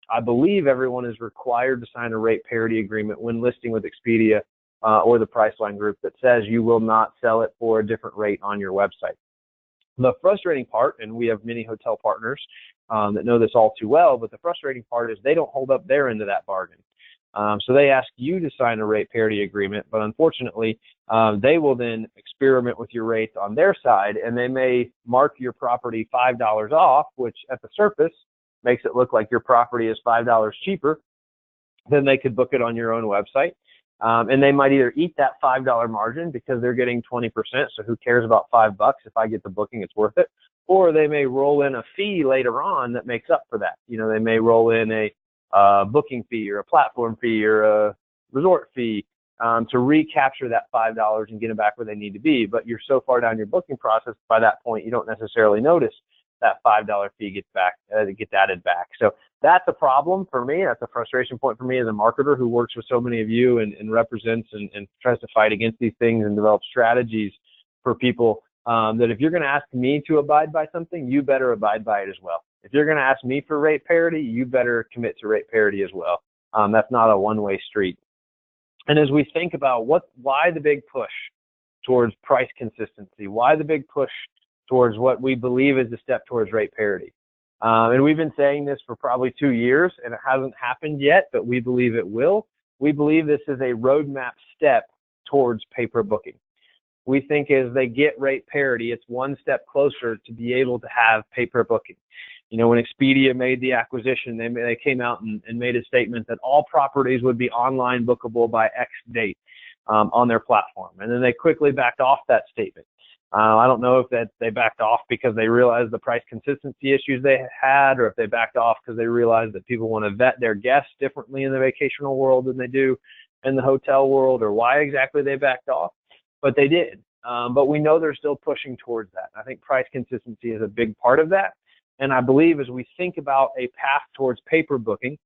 I believe everyone is required to sign a rate parity agreement when listing with Expedia or the Priceline Group that says you will not sell it for a different rate on your website. The frustrating part, and we have many hotel partners that know this all too well, but the frustrating part is they don't hold up their end of that bargain. So they ask you to sign a rate parity agreement, but unfortunately, they will then experiment with your rates on their side, and they may mark your property $5 off, which at the surface makes it look like your property is $5 cheaper than they could book it on your own website. And they might either eat that $5 margin because they're getting 20%, so who cares about $5? If I get the booking, it's worth it. Or they may roll in a fee later on that makes up for that. They may roll in a booking fee or a platform fee or a resort fee to recapture that $5 and get them back where they need to be. But you're so far down your booking process, by that point, you don't necessarily notice that $5 fee gets added back. So that's a problem for me. That's a frustration point for me as a marketer who works with so many of you and represents and tries to fight against these things and develop strategies for people, that if you're going to ask me to abide by something, you better abide by it as well. If you're going to ask me for rate parity, you better commit to rate parity as well. That's not a one-way street. And as we think about why the big push towards price consistency, why the big push towards what we believe is a step towards rate parity. And we've been saying this for probably 2 years, and it hasn't happened yet, but we believe it will. We believe this is a roadmap step towards pay-per booking. We think as they get rate parity, it's one step closer to be able to have pay-per booking. When Expedia made the acquisition, they came out and made a statement that all properties would be online bookable by X date on their platform. And then they quickly backed off that statement. I don't know if they backed off because they realized the price consistency issues they had, or if they backed off because they realized that people want to vet their guests differently in the vacational world than they do in the hotel world, or why exactly they backed off. But they did. But we know they're still pushing towards that. I think price consistency is a big part of that. And I believe as we think about a path towards pay-per booking,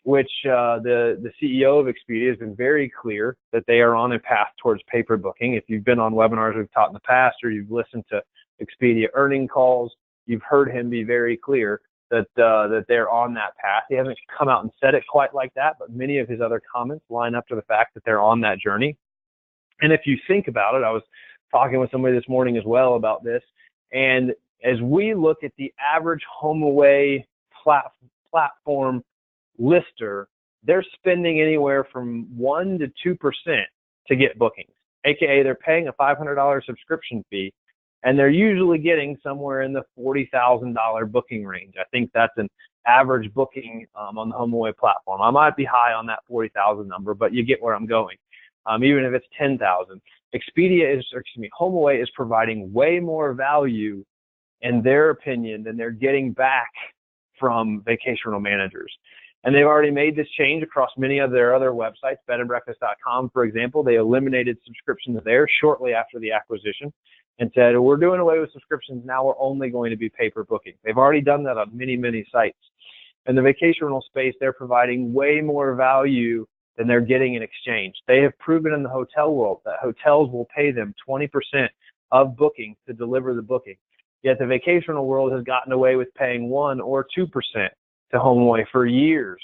which the CEO of Expedia has been very clear that they are on a path towards pay-per booking. If you've been on webinars we've taught in the past, or you've listened to Expedia earning calls, you've heard him be very clear that they're on that path. He hasn't come out and said it quite like that, but many of his other comments line up to the fact that they're on that journey. And if you think about it, I was talking with somebody this morning as well about this, and as we look at the average HomeAway platform lister, they're spending anywhere from 1% to 2% to get bookings, aka they're paying a $500 subscription fee, and they're usually getting somewhere in the $40,000 booking range. I think that's an average booking on the HomeAway platform. I might be high on that 40,000 number, but you get where I'm going. Even if it's 10,000, HomeAway is providing way more value in their opinion, than they're getting back from vacation rental managers. And they've already made this change across many of their other websites. Bedandbreakfast.com, for example, they eliminated subscriptions there shortly after the acquisition and said, we're doing away with subscriptions. Now we're only going to be pay-per booking. They've already done that on many, many sites. In the vacation rental space, they're providing way more value than they're getting in exchange. They have proven in the hotel world that hotels will pay them 20% of bookings to deliver the booking. Yet the vacation rental world has gotten away with paying 1 or 2% to HomeAway for years.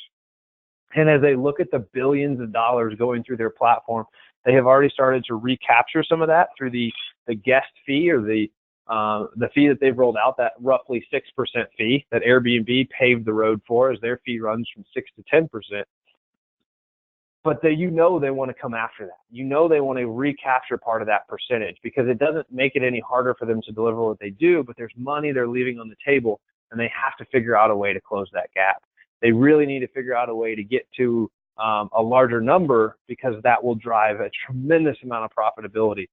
And as they look at the billions of dollars going through their platform, they have already started to recapture some of that through the guest fee, or the fee that they've rolled out, that roughly 6% fee that Airbnb paved the road for, as their fee runs from 6 to 10%. But they want to come after that. They want to recapture part of that percentage, because it doesn't make it any harder for them to deliver what they do, but there's money they're leaving on the table, and they have to figure out a way to close that gap. They really need to figure out a way to get to a larger number, because that will drive a tremendous amount of profitability.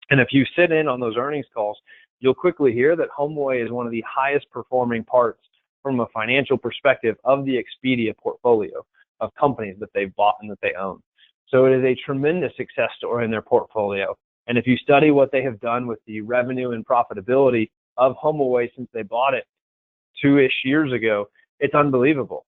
And if you sit in on those earnings calls, you'll quickly hear that HomeAway is one of the highest performing parts from a financial perspective of the Expedia portfolio of companies that they've bought and that they own. So it is a tremendous success story in their portfolio. And if you study what they have done with the revenue and profitability of HomeAway since they bought it 2-ish years ago, it's unbelievable.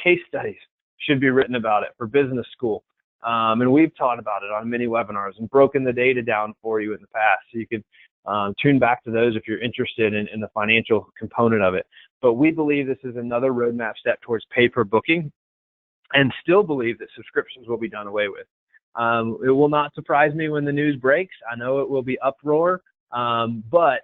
Case studies should be written about it for business school. And we've taught about it on many webinars and broken the data down for you in the past. So you can tune back to those if you're interested in the financial component of it. But we believe this is another roadmap step towards pay-per-booking, and still believe that subscriptions will be done away with. It will not surprise me when the news breaks. I know it will be uproar, but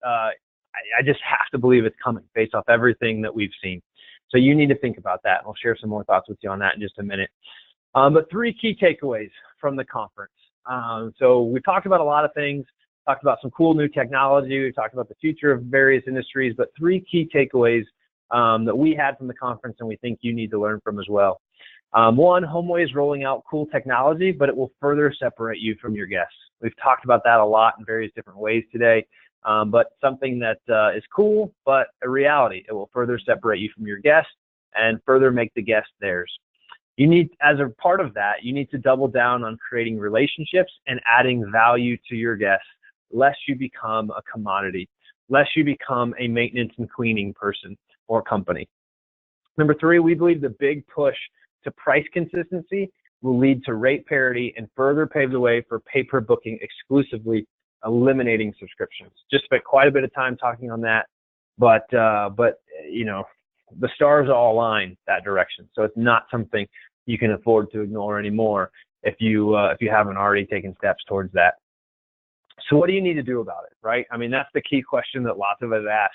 I just have to believe it's coming based off everything that we've seen. So you need to think about that. I'll share some more thoughts with you on that in just a minute. But 3 key takeaways from the conference. So we talked about a lot of things, talked about some cool new technology, we talked about the future of various industries, but 3 key takeaways that we had from the conference and we think you need to learn from as well. 1, HomeAway is rolling out cool technology, but it will further separate you from your guests. We've talked about that a lot in various different ways today, but something that is cool, but a reality. It will further separate you from your guests and further make the guest theirs. You need, as a part of that, you need to double down on creating relationships and adding value to your guests, lest you become a commodity, lest you become a maintenance and cleaning person or company. Number 3, we believe the big push to price consistency will lead to rate parity and further pave the way for pay-per-booking exclusively, eliminating subscriptions. Just spent quite a bit of time talking on that, but you know, the stars all align that direction. So it's not something you can afford to ignore anymore if you haven't already taken steps towards that. So what do you need to do about it, right? I mean, that's the key question that lots of us ask.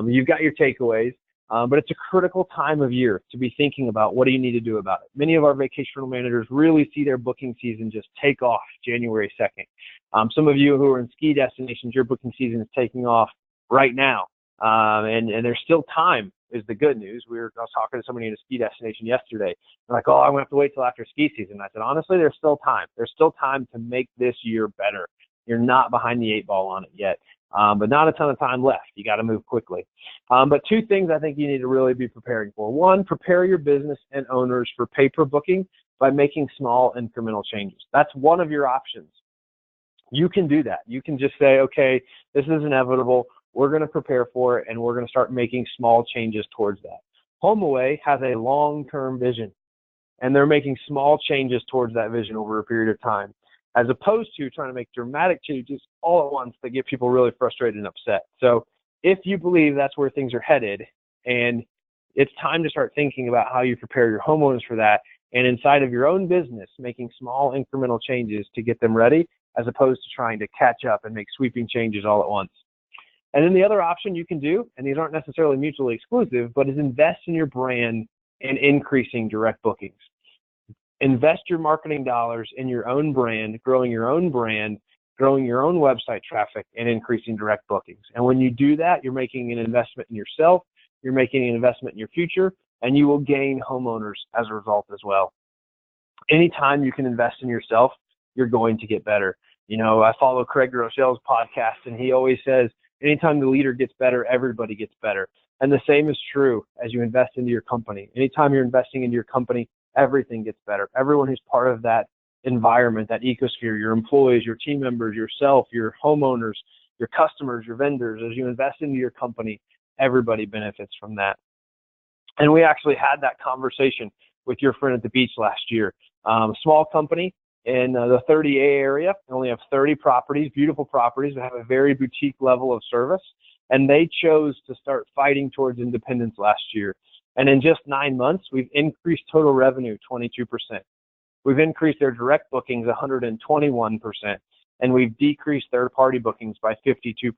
You've got your takeaways, but it's a critical time of year to be thinking about what do you need to do about it. Many of our vacation rental managers really see their booking season just take off January 2nd. Some of you who are in ski destinations, your booking season is taking off right now, and there's still time. Is the good news. I was talking to somebody in a ski destination yesterday. They're like, oh, I'm going to have to wait till after ski season. I said, honestly, there's still time. There's still time to make this year better. You're not behind the 8 ball on it yet, but not a ton of time left. You got to move quickly. But 2 things I think you need to really be preparing for. 1, prepare your business and owners for pay-per-booking by making small incremental changes. That's one of your options. You can do that. You can just say, okay, this is inevitable. We're going to prepare for it, and we're going to start making small changes towards that. HomeAway has a long-term vision, and they're making small changes towards that vision over a period of time, as opposed to trying to make dramatic changes all at once that get people really frustrated and upset. So if you believe that's where things are headed, and it's time to start thinking about how you prepare your homeowners for that, and inside of your own business, making small incremental changes to get them ready, as opposed to trying to catch up and make sweeping changes all at once. And then the other option you can do, and these aren't necessarily mutually exclusive, but is invest in your brand and increasing direct bookings. Invest your marketing dollars in your own brand, growing your own website traffic, and increasing direct bookings. And when you do that, you're making an investment in yourself, you're making an investment in your future, and you will gain homeowners as a result as well. Anytime you can invest in yourself, you're going to get better. You know, I follow Craig Groeschel's podcast, and he always says, Anytime the leader gets better, everybody gets better. And the same is true as you invest into your company. Anytime you're investing into your company, everything gets better. Everyone who's part of that environment, that ecosphere, your employees, your team members, yourself, your homeowners, your customers, your vendors, as you invest into your company, everybody benefits from that. And we actually had that conversation with your friend at the beach last year. Small company in the 30A area. They only have 30 properties, beautiful properties that have a very boutique level of service. And they chose to start fighting towards independence last year. And in just 9 months, we've increased total revenue 22%. We've increased their direct bookings 121%. And we've decreased third-party bookings by 52%.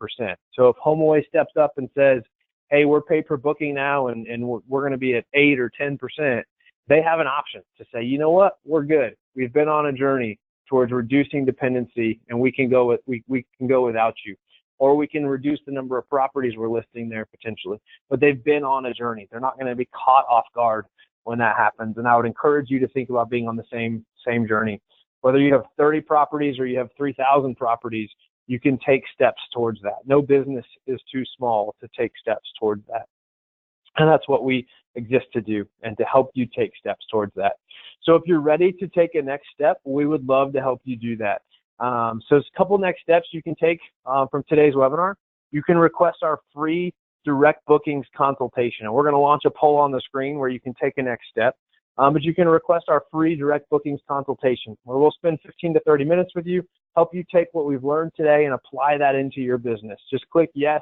So if HomeAway steps up and says, hey, we're paid per booking now and we're going to be at 8 or 10%, they have an option to say, you know what, we're good. We've been on a journey towards reducing dependency, and we can go without you. Or we can reduce the number of properties we're listing there potentially. But they've been on a journey. They're not going to be caught off guard when that happens. And I would encourage you to think about being on the same journey. Whether you have 30 properties or you have 3,000 properties, you can take steps towards that. No business is too small to take steps towards that. And that's what we exist to do, and to help you take steps towards that. So if you're ready to take a next step, we would love to help you do that. So there's a couple next steps you can take from today's webinar. You can request our free direct bookings consultation. And we're going to launch a poll on the screen where you can take a next step. But you can request our free direct bookings consultation, where we'll spend 15 to 30 minutes with you, help you take what we've learned today and apply that into your business. Just click yes,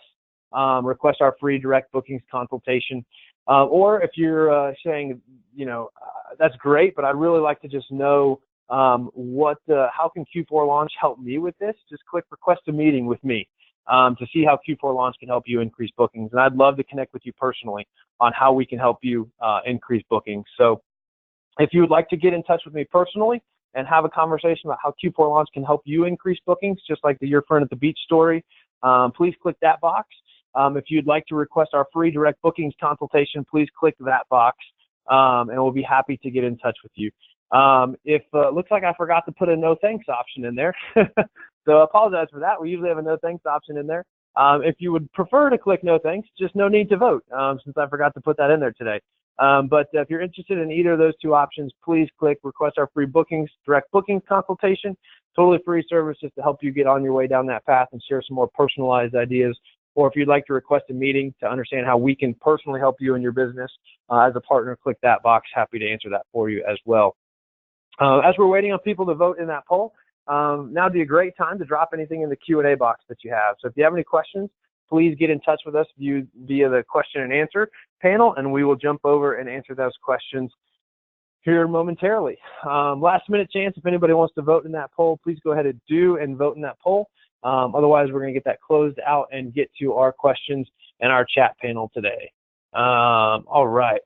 request our free direct bookings consultation. Or if you're saying, that's great, but I'd really like to just know how can Q4 Launch help me with this? Just click request a meeting with me to see how Q4 Launch can help you increase bookings. And I'd love to connect with you personally on how we can help you increase bookings. So if you would like to get in touch with me personally and have a conversation about how Q4 Launch can help you increase bookings, just like the Your Friend at the Beach story, please click that box. If you'd like to request our free direct bookings consultation, please click that box, and we'll be happy to get in touch with you. If looks like I forgot to put a no thanks option in there, so I apologize for that. We usually have a no thanks option in there. If you would prefer to click no thanks, just no need to vote, since I forgot to put that in there today. But if you're interested in either of those two options, please click request our free direct bookings consultation. Totally free service just to help you get on your way down that path and share some more personalized ideas. Or if you'd like to request a meeting to understand how we can personally help you in your business as a partner, click that box. Happy to answer that for you as well. As we're waiting on people to vote in that poll, now would be a great time to drop anything in the Q&A box that you have. So if you have any questions, please get in touch with us via the question and answer panel, and we will jump over and answer those questions here momentarily. Last minute chance, if anybody wants to vote in that poll, please go ahead and vote in that poll. Otherwise, we're going to get that closed out and get to our questions and our chat panel today. All right.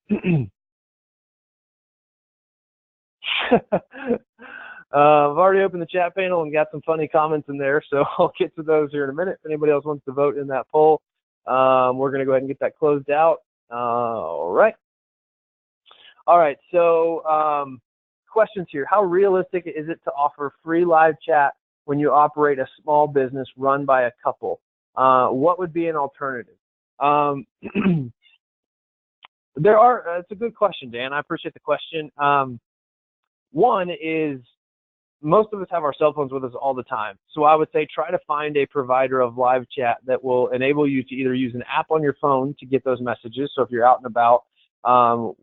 I've already opened the chat panel and got some funny comments in there, so I'll get to those here in a minute. If anybody else wants to vote in that poll, we're going to go ahead and get that closed out. All right. So questions here. How realistic is it to offer free live chat when you operate a small business run by a couple? What would be an alternative? It's a good question, Dan. I appreciate the question. One is, most of us have our cell phones with us all the time. So I would say try to find a provider of live chat that will enable you to either use an app on your phone to get those messages. So if you're out and about, in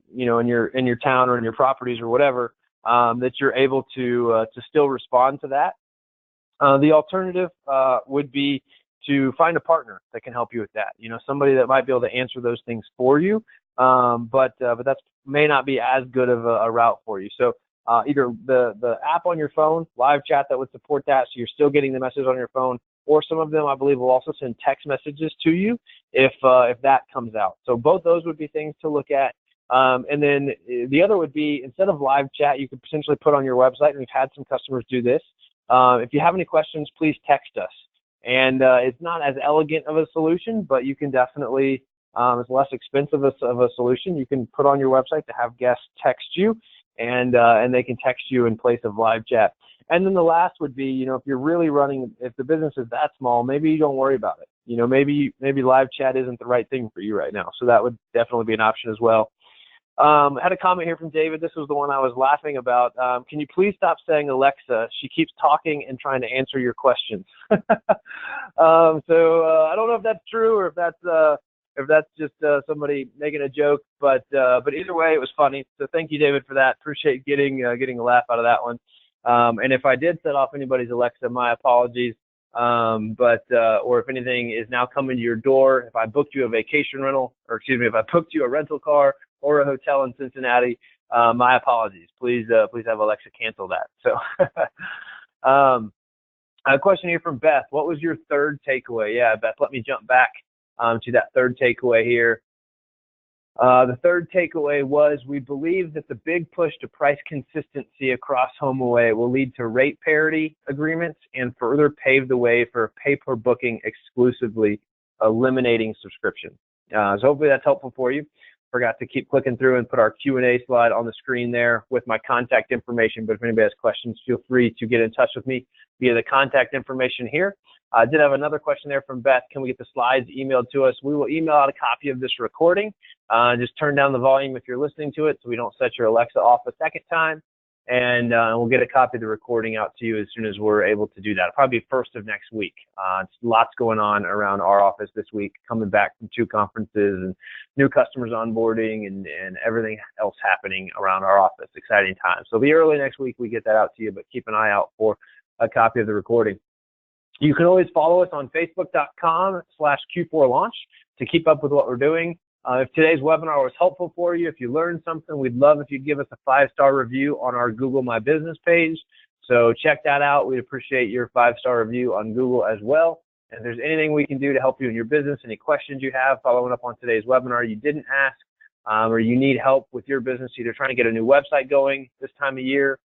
your town or in your properties or whatever, that you're able to still respond to that. The alternative would be to find a partner that can help you with that. Somebody that might be able to answer those things for you, but that may not be as good of a route for you. So either the app on your phone, live chat that would support that, so you're still getting the message on your phone, or some of them I believe will also send text messages to you if that comes out. So both those would be things to look at. And then the other would be, instead of live chat, you could potentially put on your website, and we've had some customers do this. If you have any questions, please text us. And it's not as elegant of a solution, but you can definitely, it's less expensive of a solution. You can put on your website to have guests text you, and they can text you in place of live chat. And then the last would be, if you're really running, if the business is that small, maybe you don't worry about it. maybe live chat isn't the right thing for you right now. So that would definitely be an option as well. I had a comment here from David. This was the one I was laughing about. Can you please stop saying Alexa? She keeps talking and trying to answer your questions. So I don't know if that's true or if that's just somebody making a joke, but either way, it was funny. So thank you, David, for that. Appreciate getting a laugh out of that one. And if I did set off anybody's Alexa, my apologies. Or if anything is now coming to your door, if I booked you a vacation rental, or excuse me, if I booked you a rental car or a hotel in Cincinnati, my apologies. Please have Alexa cancel that. So, a question here from Beth. What was your third takeaway? Yeah, Beth, let me jump back to that third takeaway here. The third takeaway was we believe that the big push to price consistency across HomeAway will lead to rate parity agreements and further pave the way for pay-per-booking exclusively, eliminating subscription. So hopefully that's helpful for you. Forgot to keep clicking through and put our Q&A slide on the screen there with my contact information, but if anybody has questions, feel free to get in touch with me via the contact information here. I did have another question there from Beth. Can we get the slides emailed to us? We will email out a copy of this recording. Just turn down the volume if you're listening to it so we don't set your Alexa off a second time. And we'll get a copy of the recording out to you as soon as we're able to do that. It'll probably be first of next week. It's lots going on around our office this week, coming back from 2 conferences and new customers onboarding and everything else happening around our office. Exciting times. So it'll be early next week we get that out to you, but keep an eye out for a copy of the recording. You can always follow us on facebook.com/Q4Launch to keep up with what we're doing. If today's webinar was helpful for you, if you learned something, we'd love if you'd give us a 5-star review on our Google My Business page. So check that out. We'd appreciate your 5-star review on Google as well. And if there's anything we can do to help you in your business, any questions you have following up on today's webinar you didn't ask, or you need help with your business, either trying to get a new website going this time of year,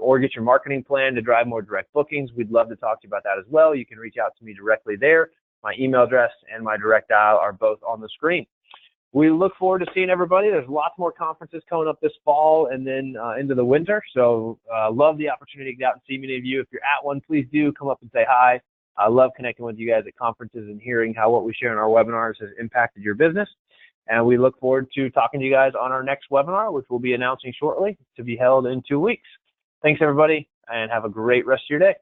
or get your marketing plan to drive more direct bookings, we'd love to talk to you about that as well. You can reach out to me directly there. My email address and my direct dial are both on the screen. We look forward to seeing everybody. There's lots more conferences coming up this fall and then into the winter. So love the opportunity to get out and see many of you. If you're at one, please do come up and say hi. I love connecting with you guys at conferences and hearing how what we share in our webinars has impacted your business. And we look forward to talking to you guys on our next webinar, which we'll be announcing shortly to be held in 2 weeks. Thanks, everybody, and have a great rest of your day.